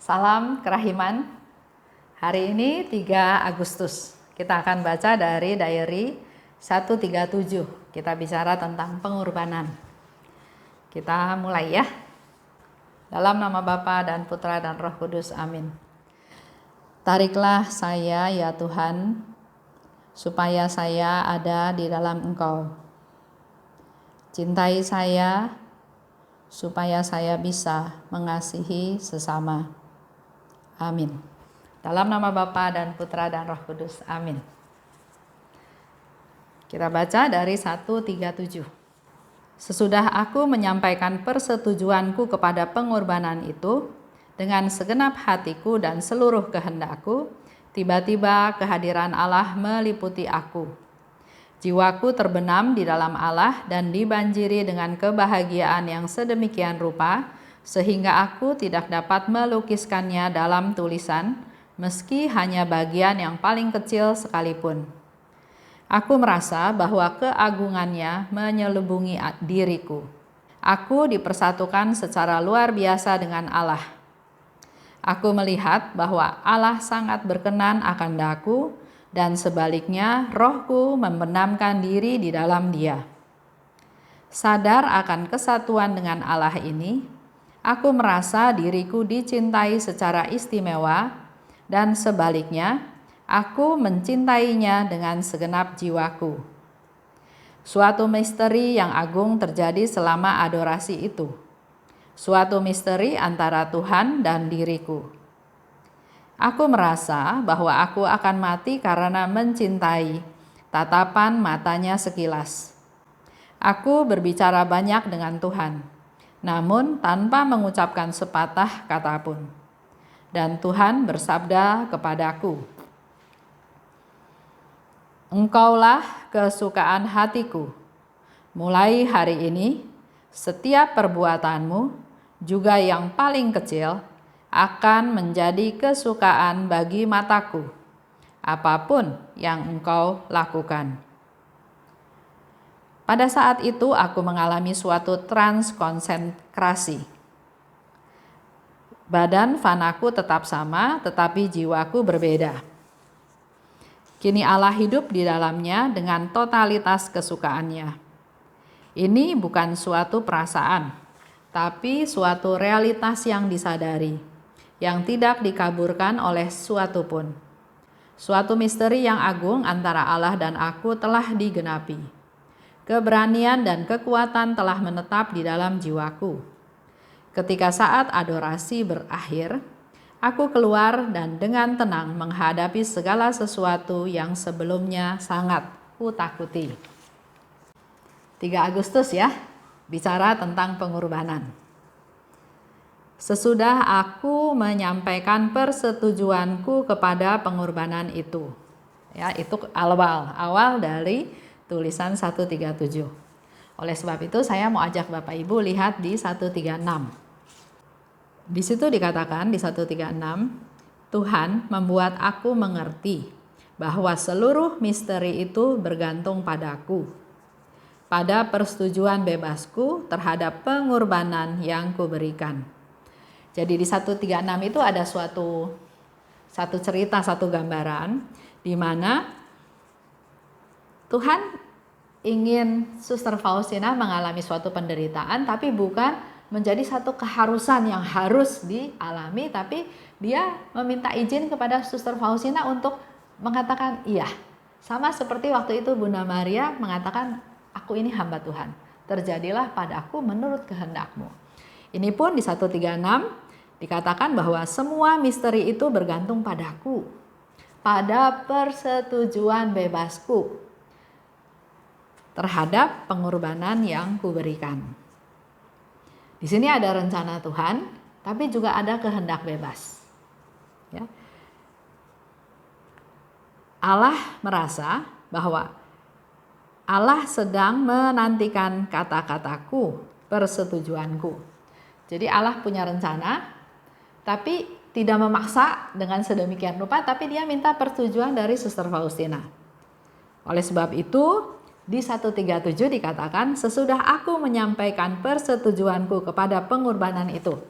Salam kerahiman. Hari ini 3 Agustus. Kita akan baca dari diary 137. Kita bicara tentang pengorbanan. Kita mulai ya. Dalam nama Bapa dan Putra dan Roh Kudus. Amin. Tariklah saya ya Tuhan, supaya saya ada di dalam Engkau. Cintai saya, supaya saya bisa mengasihi sesama. Amin. Dalam nama Bapa dan Putra dan Roh Kudus. Amin. Kita baca dari 137. Sesudah aku menyampaikan persetujuanku kepada pengorbanan itu dengan segenap hatiku dan seluruh kehendakku, tiba-tiba kehadiran Allah meliputi aku. Jiwaku terbenam di dalam Allah dan dibanjiri dengan kebahagiaan yang sedemikian rupa, sehingga aku tidak dapat melukiskannya dalam tulisan, meski hanya bagian yang paling kecil sekalipun. Aku merasa bahwa keagungannya menyelubungi diriku. Aku dipersatukan secara luar biasa dengan Allah. Aku melihat bahwa Allah sangat berkenan akan daku, dan sebaliknya rohku membenamkan diri di dalam Dia. Sadar akan kesatuan dengan Allah ini, aku merasa diriku dicintai secara istimewa, dan sebaliknya, aku mencintainya dengan segenap jiwaku. Suatu misteri yang agung terjadi selama adorasi itu. Suatu misteri antara Tuhan dan diriku. Aku merasa bahwa aku akan mati karena mencintai tatapan matanya sekilas. Aku berbicara banyak dengan Tuhan, namun tanpa mengucapkan sepatah kata pun. Dan Tuhan bersabda kepadaku, "Engkaulah kesukaan hatiku. Mulai hari ini, setiap perbuatanmu, juga yang paling kecil, akan menjadi kesukaan bagi mataku, apapun yang engkau lakukan." Pada saat itu aku mengalami suatu transkonsentrasi. Badan fanaku tetap sama, tetapi jiwaku berbeda. Kini Allah hidup di dalamnya dengan totalitas kesukaannya. Ini bukan suatu perasaan, tapi suatu realitas yang disadari, yang tidak dikaburkan oleh suatu pun. Suatu misteri yang agung antara Allah dan aku telah digenapi. Keberanian dan kekuatan telah menetap di dalam jiwaku. Ketika saat adorasi berakhir, aku keluar dan dengan tenang menghadapi segala sesuatu yang sebelumnya sangat kutakuti. 3 Agustus ya, bicara tentang pengorbanan. Sesudah aku menyampaikan persetujuanku kepada pengorbanan itu. Ya, itu awal dari tulisan 137. Oleh sebab itu saya mau ajak Bapak Ibu lihat di 136. Di situ dikatakan di 136, Tuhan membuat aku mengerti bahwa seluruh misteri itu bergantung padaku, pada persetujuan bebasku terhadap pengorbanan yang kuberikan. Jadi di 136 itu ada satu cerita, satu gambaran di mana Tuhan ingin Suster Faustina mengalami suatu penderitaan, tapi bukan menjadi satu keharusan yang harus dialami, tapi dia meminta izin kepada Suster Faustina untuk mengatakan iya. Sama seperti waktu itu Bunda Maria mengatakan, "Aku ini hamba Tuhan, terjadilah padaku menurut kehendakmu." Ini pun di 136 dikatakan bahwa semua misteri itu bergantung padaku, pada persetujuan bebasku terhadap pengorbanan yang kuberikan. Di sini ada rencana Tuhan, tapi juga ada kehendak bebas. Ya. Allah merasa bahwa Allah sedang menantikan kata-kataku, persetujuanku. Jadi Allah punya rencana, tapi tidak memaksa dengan sedemikian rupa, tapi dia minta persetujuan dari Suster Faustina. Oleh sebab itu, di 137 dikatakan, sesudah aku menyampaikan persetujuanku kepada pengorbanan itu.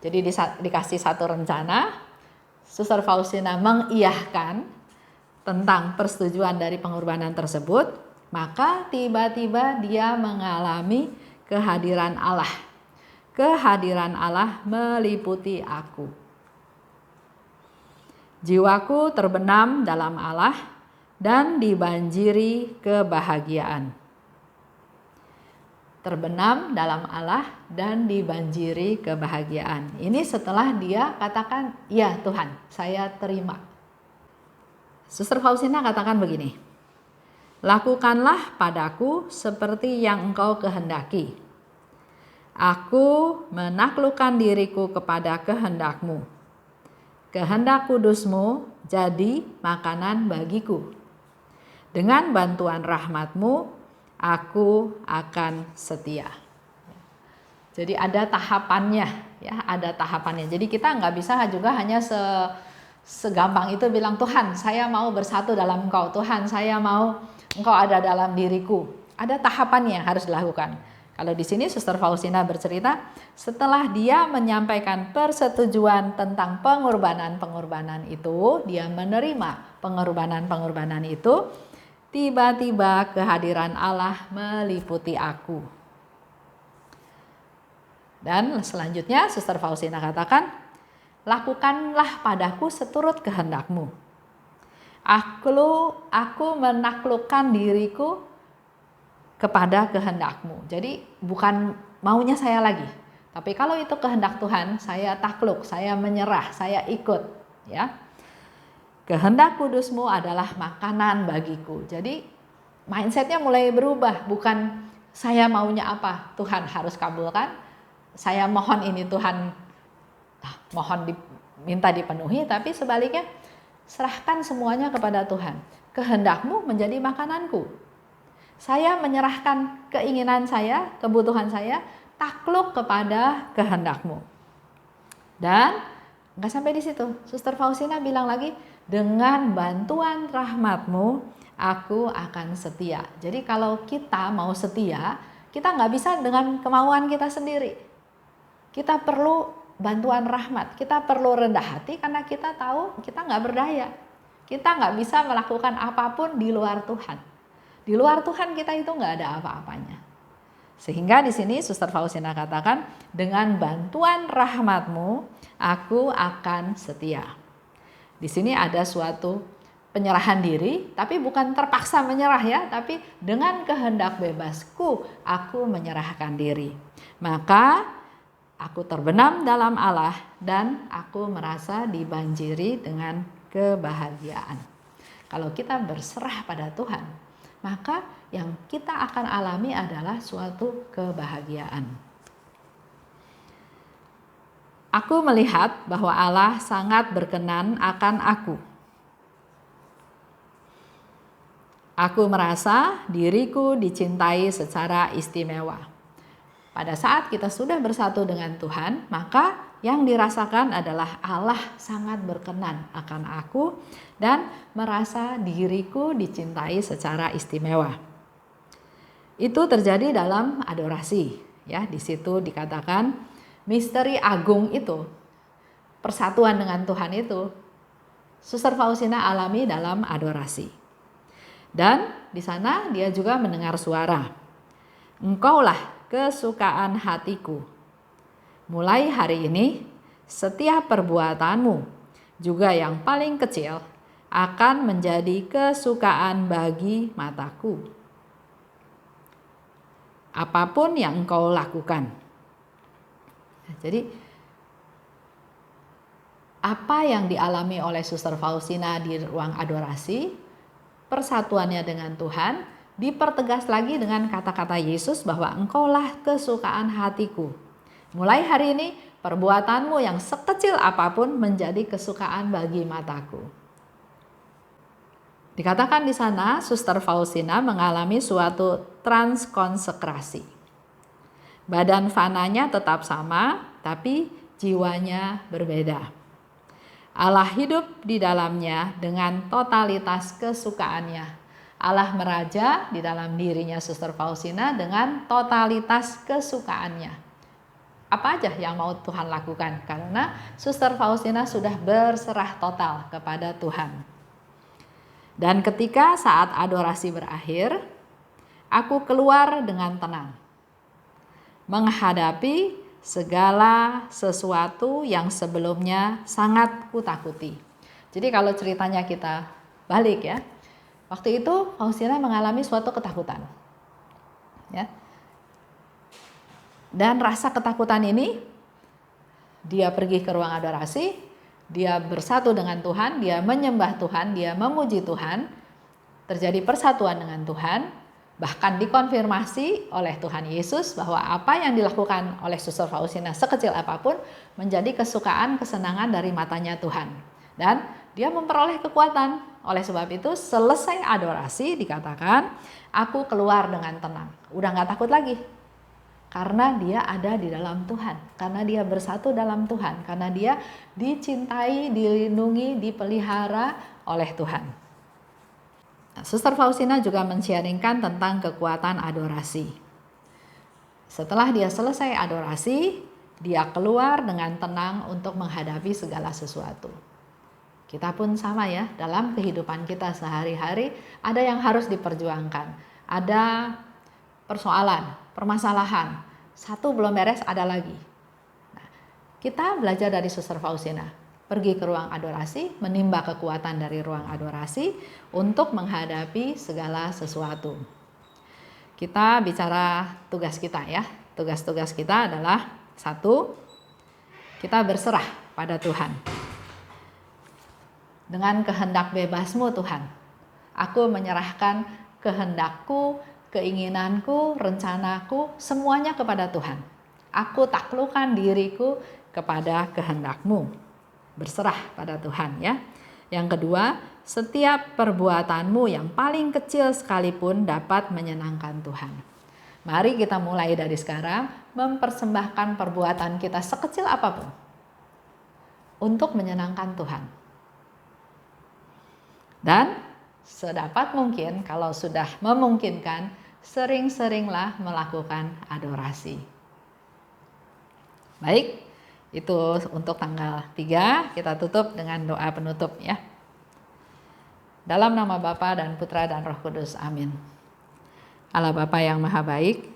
Jadi dikasih satu rencana, Suster Faustina mengiyahkan tentang persetujuan dari pengorbanan tersebut, maka tiba-tiba dia mengalami kehadiran Allah. Kehadiran Allah meliputi aku. Jiwaku terbenam dalam Allah dan dibanjiri kebahagiaan. Terbenam dalam Allah dan dibanjiri kebahagiaan. Ini setelah dia katakan, ya Tuhan, saya terima. Suster Faustina katakan begini, lakukanlah padaku seperti yang engkau kehendaki. Aku menaklukkan diriku kepada kehendakmu. Kehendak kudusmu jadi makanan bagiku. Dengan bantuan rahmatmu, aku akan setia. Jadi ada tahapannya, ya, ada tahapannya. Jadi kita nggak bisa juga hanya segampang itu bilang, Tuhan, saya mau bersatu dalam Engkau. Tuhan, saya mau Engkau ada dalam diriku. Ada tahapannya yang harus dilakukan. Kalau di sini Suster Faustina bercerita, setelah dia menyampaikan persetujuan tentang pengorbanan itu, dia menerima pengorbanan itu, tiba-tiba kehadiran Allah meliputi aku. Dan selanjutnya Suster Faustina katakan, lakukanlah padaku seturut kehendakmu. Aku menaklukkan diriku kepada kehendakmu. Jadi bukan maunya saya lagi, tapi kalau itu kehendak Tuhan, saya takluk, saya menyerah, saya ikut, ya. Kehendak kudusmu adalah makanan bagiku. Jadi mindsetnya mulai berubah, bukan saya maunya apa, Tuhan harus kabulkan. Saya mohon ini Tuhan, mohon minta dipenuhi, tapi sebaliknya serahkan semuanya kepada Tuhan. Kehendakmu menjadi makananku. Saya menyerahkan keinginan saya, kebutuhan saya, takluk kepada kehendakmu. Dan nggak sampai di situ. Suster Faustina bilang lagi, dengan bantuan rahmatmu, aku akan setia. Jadi kalau kita mau setia, kita nggak bisa dengan kemauan kita sendiri. Kita perlu bantuan rahmat, kita perlu rendah hati karena kita tahu kita nggak berdaya. Kita nggak bisa melakukan apapun di luar Tuhan. Di luar Tuhan kita itu nggak ada apa-apanya. Sehingga di sini Suster Faustina katakan, dengan bantuan rahmatmu, aku akan setia. Di sini ada suatu penyerahan diri, tapi bukan terpaksa menyerah ya, tapi dengan kehendak bebasku, aku menyerahkan diri. Maka aku terbenam dalam Allah dan aku merasa dibanjiri dengan kebahagiaan. Kalau kita berserah pada Tuhan, maka yang kita akan alami adalah suatu kebahagiaan. Aku melihat bahwa Allah sangat berkenan akan aku. Aku merasa diriku dicintai secara istimewa. Pada saat kita sudah bersatu dengan Tuhan, maka yang dirasakan adalah Allah sangat berkenan akan aku dan merasa diriku dicintai secara istimewa. Itu terjadi dalam adorasi, ya. Di situ dikatakan misteri agung itu, persatuan dengan Tuhan itu, Suster Faustina alami dalam adorasi. Dan di sana dia juga mendengar suara, Engkaulah kesukaan hatiku. Mulai hari ini, setiap perbuatanmu, juga yang paling kecil, akan menjadi kesukaan bagi mataku. Apapun yang engkau lakukan. Jadi, apa yang dialami oleh Suster Faustina di ruang adorasi, persatuannya dengan Tuhan, dipertegas lagi dengan kata-kata Yesus bahwa engkaulah kesukaan hatiku. Mulai hari ini, perbuatanmu yang sekecil apapun menjadi kesukaan bagi mataku. Dikatakan di sana, Suster Faustina mengalami suatu transkonsekrasi. Badan fananya tetap sama, tapi jiwanya berbeda. Allah hidup di dalamnya dengan totalitas kesukaannya. Allah meraja di dalam dirinya Suster Faustina dengan totalitas kesukaannya. apa aja yang mau Tuhan lakukan, karena Suster Faustina sudah berserah total kepada Tuhan. Dan ketika saat adorasi berakhir, aku keluar dengan tenang, menghadapi segala sesuatu yang sebelumnya sangat kutakuti. Jadi kalau ceritanya kita balik ya, waktu itu Faustina mengalami suatu ketakutan. Ya. Dan rasa ketakutan ini, dia pergi ke ruang adorasi, dia bersatu dengan Tuhan, dia menyembah Tuhan, dia memuji Tuhan, terjadi persatuan dengan Tuhan, bahkan dikonfirmasi oleh Tuhan Yesus bahwa apa yang dilakukan oleh Suster Faustina sekecil apapun menjadi kesukaan, kesenangan dari matanya Tuhan. Dan dia memperoleh kekuatan. Oleh sebab itu selesai adorasi dikatakan, aku keluar dengan tenang. Udah gak takut lagi. Karena dia ada di dalam Tuhan, karena dia bersatu dalam Tuhan, karena dia dicintai, dilindungi, dipelihara oleh Tuhan. Nah, Suster Faustina juga men-sharingkan tentang kekuatan adorasi. Setelah dia selesai adorasi, dia keluar dengan tenang untuk menghadapi segala sesuatu. Kita pun sama ya, dalam kehidupan kita sehari-hari ada yang harus diperjuangkan, ada persoalan, permasalahan, satu belum beres ada lagi. Nah, kita belajar dari Suster Faustina, pergi ke ruang adorasi, menimba kekuatan dari ruang adorasi untuk menghadapi segala sesuatu. Kita bicara tugas kita ya, tugas-tugas kita adalah satu, kita berserah pada Tuhan. Dengan kehendak bebasmu Tuhan, aku menyerahkan kehendakku, keinginanku, rencanaku, semuanya kepada Tuhan. Aku taklukkan diriku kepada kehendak-Mu. Berserah pada Tuhan ya. Yang kedua, setiap perbuatanmu yang paling kecil sekalipun dapat menyenangkan Tuhan. Mari kita mulai dari sekarang mempersembahkan perbuatan kita sekecil apapun untuk menyenangkan Tuhan. Dan sedapat mungkin kalau sudah memungkinkan, sering-seringlah melakukan adorasi. Baik, itu untuk tanggal 3, kita tutup dengan doa penutup ya. Dalam nama Bapa dan Putra dan Roh Kudus, amin. Allah Bapa yang Maha Baik,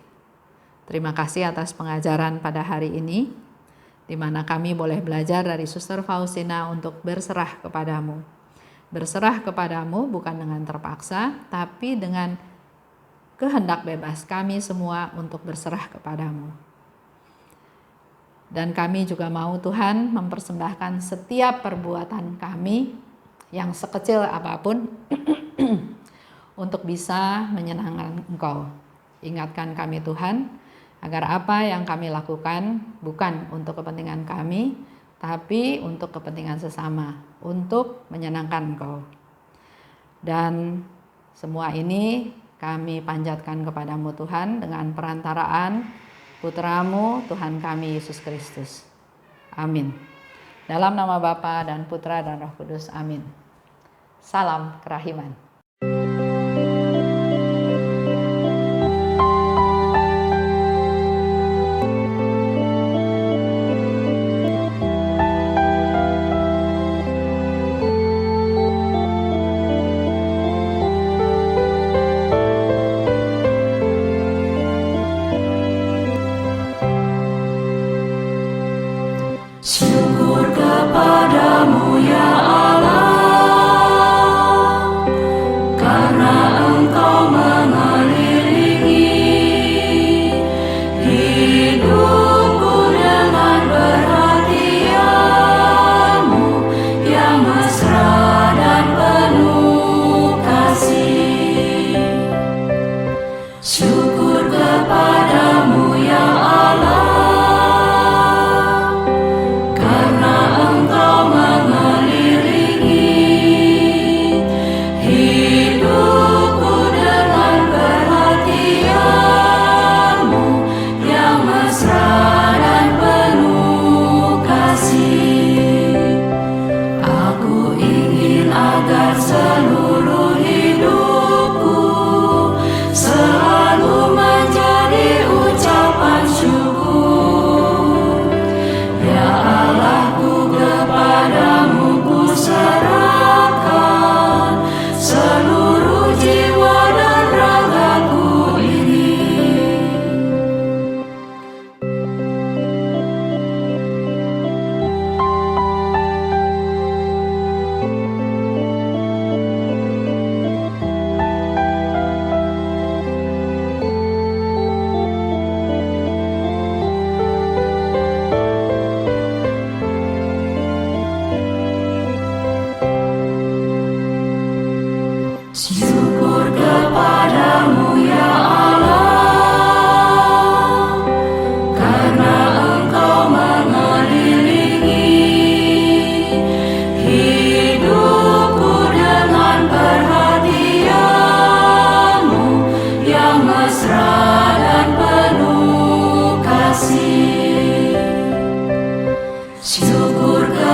terima kasih atas pengajaran pada hari ini, di mana kami boleh belajar dari Suster Faustina untuk berserah kepadamu. Berserah kepadamu bukan dengan terpaksa, tapi dengan kehendak bebas kami semua untuk berserah kepadamu. Dan kami juga mau Tuhan mempersembahkan setiap perbuatan kami yang sekecil apapun untuk bisa menyenangkan Engkau. Ingatkan kami Tuhan, agar apa yang kami lakukan bukan untuk kepentingan kami, tapi untuk kepentingan sesama, untuk menyenangkan Engkau. Dan semua ini kami panjatkan kepadamu Tuhan dengan perantaraan Putramu Tuhan kami Yesus Kristus. Amin. Dalam nama Bapa dan Putra dan Roh Kudus. Amin. Salam kerahiman. Syukur kepadamu ya Allah, karena Engkau mengelilingi hidupku dengan perhatian-Mu yang mesra dan penuh kasih. Syukur kepadamu ya Allah, karena Engkau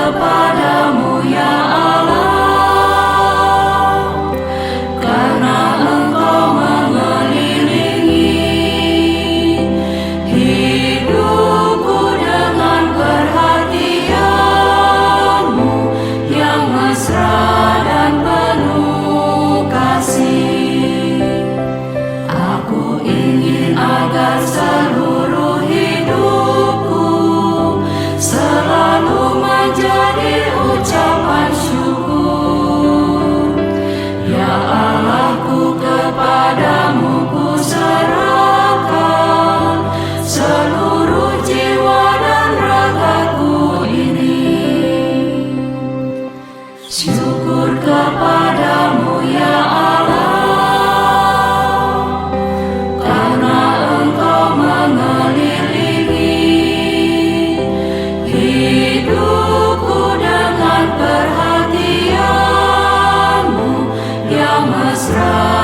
kepadamu ya Allah, karena Engkau mengelilingi hidupku dengan perhatian-Mu yang mesra dan penuh kasih. Aku ingin agar seluruh hidupku selalu menjadi ucapan syukur. Ya Allahku, kepadamu ku serahkan seluruh jiwa dan ragaku ini. Syukur kepadamu ya Allah, karena Engkau mengelilingi hidupku dengan perhatian-Mu yang mesra